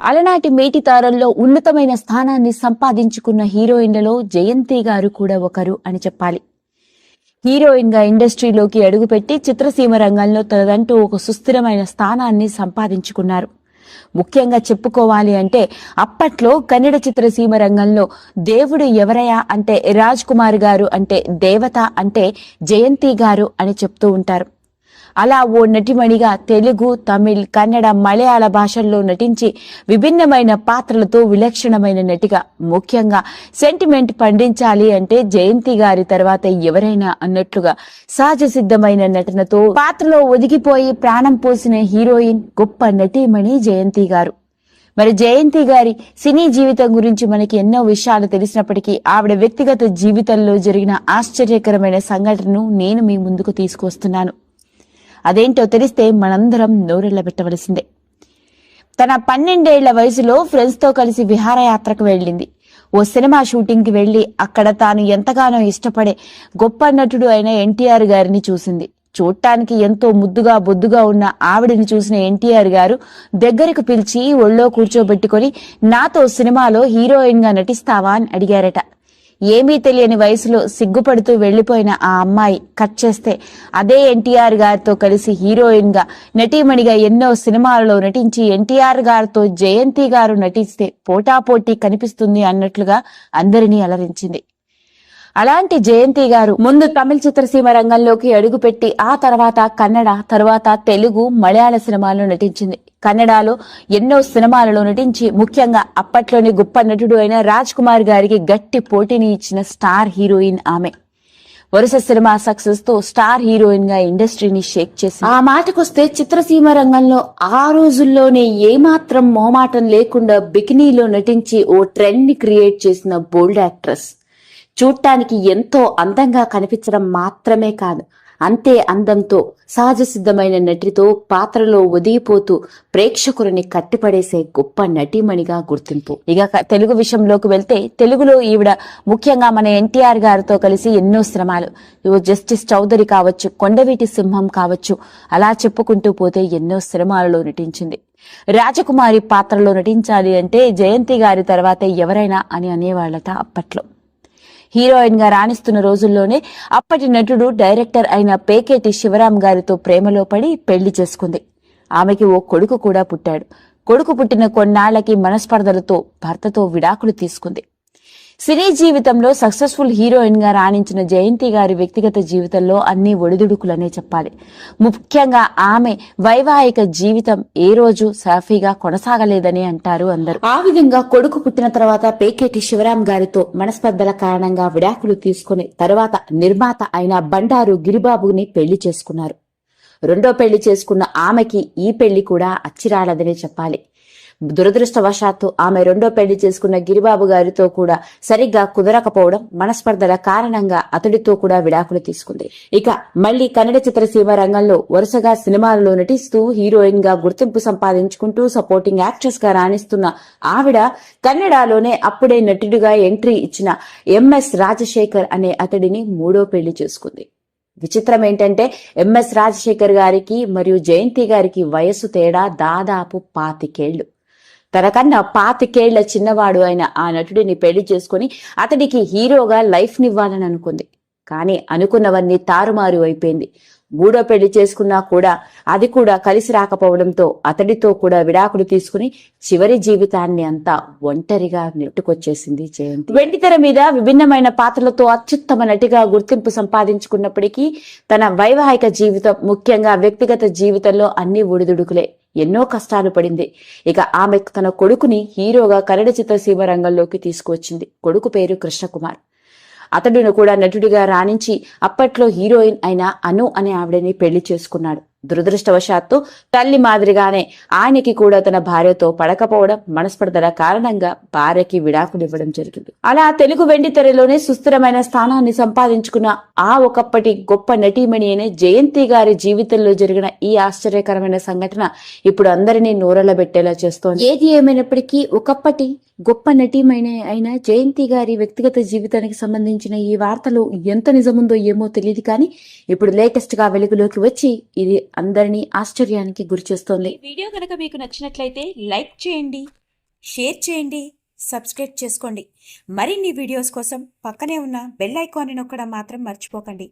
అలనాటి మేటి తారల్లో ఉన్నతమైన స్థానాన్ని సంపాదించుకున్న హీరోయిన్లలో జయంతి గారు కూడా ఒకరు అని చెప్పాలి. హీరోయిన్ గా ఇండస్ట్రీలోకి అడుగుపెట్టి చిత్రసీమ రంగంలో తనదంటూ ఒక సుస్థిరమైన స్థానాన్ని సంపాదించుకున్నారు. ముఖ్యంగా చెప్పుకోవాలి అంటే అప్పట్లో కన్నడ చిత్రసీమ రంగంలో దేవుడు ఎవరయ్యా అంటే రాజ్ కుమార్ గారు, అంటే దేవత అంటే జయంతి గారు అని చెప్తూ ఉంటారు. అలా ఓ నటిమణిగా తెలుగు, తమిళ్, కన్నడ, మలయాళ భాషల్లో నటించి విభిన్నమైన పాత్రలతో విలక్షణమైన నటిగా, ముఖ్యంగా సెంటిమెంట్ పండించాలి అంటే జయంతి గారి తర్వాత ఎవరైనా అన్నట్లుగా సహజ సిద్ధమైన నటనతో పాత్రలో ఒదిగిపోయి ప్రాణం పోసిన హీరోయిన్, గొప్ప నటీమణి జయంతి గారు. మరి జయంతి గారి సినీ జీవితం గురించి మనకి ఎన్నో విషయాలు తెలిసినప్పటికీ ఆవిడ వ్యక్తిగత జీవితంలో జరిగిన ఆశ్చర్యకరమైన సంఘటనను నేను మీ ముందుకు తీసుకొస్తున్నాను. అదేంటో తెలిస్తే మనందరం నోరెళ్లబెట్టవలసిందే. తన 12 ఏళ్ల వయసులో ఫ్రెండ్స్ తో కలిసి విహారయాత్రకు వెళ్ళింది. ఓ సినిమా షూటింగ్ కి వెళ్లి అక్కడ తాను ఎంతగానో ఇష్టపడే గొప్ప నటుడు అయిన ఎన్టీఆర్ గారిని చూసింది. చూడటానికి ఎంతో ముద్దుగా బొద్దుగా ఉన్న ఆవిడని చూసిన ఎన్టీఆర్ గారు దగ్గరకు పిలిచి ఒళ్ళో కూర్చోబెట్టుకుని నాతో సినిమాలో హీరోయిన్ గా నటిస్తావా అని అడిగారట. ఏమీ తెలియని వయసులో సిగ్గుపడుతూ వెళ్లిపోయిన ఆ అమ్మాయి కట్ చేస్తే అదే ఎన్టీఆర్ గారితో కలిసి హీరోయిన్ గా, నటీమణిగా ఎన్నో సినిమాలలో నటించి ఎన్టీఆర్ గారితో జయంతి గారు నటిస్తే పోటాపోటీ కనిపిస్తుంది అన్నట్లుగా అందరినీ అలరించింది. అలాంటి జయంతి గారు ముందు తమిళ చిత్రసీమ రంగంలోకి అడుగుపెట్టి ఆ తర్వాత కన్నడ, తర్వాత తెలుగు, మలయాళ సినిమాల్లో నటించింది. కన్నడలో ఎన్నో సినిమాలలో నటించి ముఖ్యంగా అప్పట్లోని గొప్ప నటుడు అయిన రాజ్ కుమార్ గారికి గట్టి పోటీని ఇచ్చిన స్టార్ హీరోయిన్ ఆమె. వరుస సినిమా సక్సెస్ తో స్టార్ హీరోయిన్ గా ఇండస్ట్రీని షేక్ చేసింది. ఆ మాటకొస్తే చిత్రసీమ రంగంలో ఆ రోజుల్లోనే ఏమాత్రం మోమాటం లేకుండా బికినీలో నటించి ఓ ట్రెండ్ ని క్రియేట్ చేసిన బోల్డ్ యాక్ట్రెస్. చూడటానికి ఎంతో అందంగా కనిపించడం మాత్రమే కాదు, అంతే అందంతో సహజ సిద్ధమైన నటితో పాత్రలో ఒదిగిపోతూ ప్రేక్షకులని కట్టిపడేసే గొప్ప నటీమణిగా గుర్తింపు. ఇక తెలుగు విషయంలోకి వెళ్తే తెలుగులో ఈవిడ ముఖ్యంగా మన ఎన్టీఆర్ గారితో కలిసి ఎన్నో సినిమాలు, జస్టిస్ చౌదరి కావచ్చు, కొండవీటి సింహం కావచ్చు, అలా చెప్పుకుంటూ పోతే ఎన్నో సినిమాలలో నటించింది. రాజకుమారి పాత్రలో నటించాలి అంటే జయంతి గారి తర్వాత ఎవరైనా అని అనేవాళ్లట అప్పట్లో. హీరోయిన్ గా రాణిస్తున్న రోజుల్లోనే అప్పటి నటుడు, డైరెక్టర్ అయిన పేకేటి శివరాం గారితో ప్రేమలో పడి పెళ్లి చేసుకుంది. ఆమెకి ఓ కొడుకు కూడా పుట్టాడు. కొడుకు పుట్టిన కొన్నాళ్లకి మనస్పర్ధలతో భర్తతో విడాకులు తీసుకుంది. సినీ జీవితంలో సక్సెస్ఫుల్ హీరోయిన్ గా రాణించిన జయంతి గారి వ్యక్తిగత జీవితంలో అన్ని ఒడిదుడుకులనే చెప్పాలి. ముఖ్యంగా ఆమె వైవాహిక జీవితం ఏ రోజు సాఫీగా కొనసాగలేదని అంటారు అందరూ. ఆ విధంగా కొడుకు పుట్టిన తర్వాత పేకేటి శివరాం గారితో మనస్పర్ధల కారణంగా విడాకులు తీసుకుని తర్వాత నిర్మాత అయిన బండారు గిరిబాబుని పెళ్లి చేసుకున్నారు. రెండో పెళ్లి చేసుకున్న ఆమెకి ఈ పెళ్లి కూడా అచ్చిరాలదనే చెప్పాలి. దురదృష్టవశాత్తు ఆమె రెండో పెళ్లి చేసుకున్న గిరిబాబు గారితో కూడా సరిగ్గా కుదరకపోవడం, మనస్పర్ధల కారణంగా అతడితో కూడా విడాకులు తీసుకుంది. ఇక మళ్లీ కన్నడ చిత్రసీమ రంగంలో వరుసగా సినిమాలలో నటిస్తూ హీరోయిన్ గా గుర్తింపు సంపాదించుకుంటూ సపోర్టింగ్ యాక్ట్రెస్ గా రాణిస్తున్న ఆవిడ కన్నడలోనే అప్పుడే నటుడిగా ఎంట్రీ ఇచ్చిన ఎంఎస్ రాజశేఖర్ అనే అతడిని మూడో పెళ్లి చేసుకుంది. విచిత్రం ఏంటంటే ఎంఎస్ రాజశేఖర్ గారికి మరియు జయంతి గారికి వయస్సు తేడా దాదాపు 25 ఏళ్లు. తనకన్నా 25 ఏళ్ల చిన్నవాడు అయిన ఆ నటుడిని పెళ్లి చేసుకుని అతడికి హీరోగా లైఫ్ నివ్వాలని అనుకుంది. కానీ అనుకున్నవన్నీ తారుమారు అయిపోయింది. మూడో పెళ్లి చేసుకున్నా కూడా అది కూడా కలిసి రాకపోవడంతో అతడితో కూడా విడాకులు తీసుకుని చివరి జీవితాన్ని అంతా ఒంటరిగా నెట్టుకొచ్చేసింది జయంతి. వెండితెర మీద విభిన్నమైన పాత్రలతో అత్యుత్తమ నటిగా గుర్తింపు సంపాదించుకున్నప్పటికీ తన వైవాహిక జీవితం, ముఖ్యంగా వ్యక్తిగత జీవితంలో అన్ని ఒడిదుడుకులే. ఎన్నో కష్టాలు పడింది. ఇక ఆమె తన కొడుకుని హీరోగా కన్నడ చిత్రసీమ రంగంలోకి తీసుకువచ్చింది. కొడుకు పేరు కృష్ణకుమార్. అతడును కూడా నటుడిగా రాణించి అప్పట్లో హీరోయిన్ అయిన అను అనే ఆవిడని పెళ్లి చేసుకున్నాడు. దురదృష్టవశాత్తు తల్లి మాదిరిగానే ఆయనకి కూడా తన భార్యతో పడకపోవడం, మనస్పర్ధల కారణంగా భార్యకి విడాకులు ఇవ్వడం జరిగింది. అలా తెలుగు వెండితెరలోనే సుస్థిరమైన స్థానాన్ని సంపాదించుకున్న ఆ ఒకప్పటి గొప్ప నటీమణి అయిన జయంతి గారి జీవితంలో జరిగిన ఈ ఆశ్చర్యకరమైన సంఘటన ఇప్పుడు అందరినీ నోరెళ్లబెట్టేలా చేస్తోంది. ఏది ఏమైనప్పటికీ ఒకప్పటి గొప్ప నటీమణి అయిన జయంతి గారి వ్యక్తిగత జీవితానికి సంబంధించిన ఈ వార్తలు ఎంత నిజముందో ఏమో తెలియదు, కానీ ఇప్పుడు లేటెస్ట్ గా వెలుగులోకి వచ్చి ఇది అందరినీ ఆశ్చర్యానికి గురిచేస్తోంది. వీడియో కనుక మీకు నచ్చినట్లయితే లైక్ చేయండి, షేర్ చేయండి, సబ్స్క్రైబ్ చేసుకోండి. మరిన్ని వీడియోస్ కోసం పక్కనే ఉన్న బెల్ ఐకాన్ని నొక్కడం మాత్రం మర్చిపోకండి.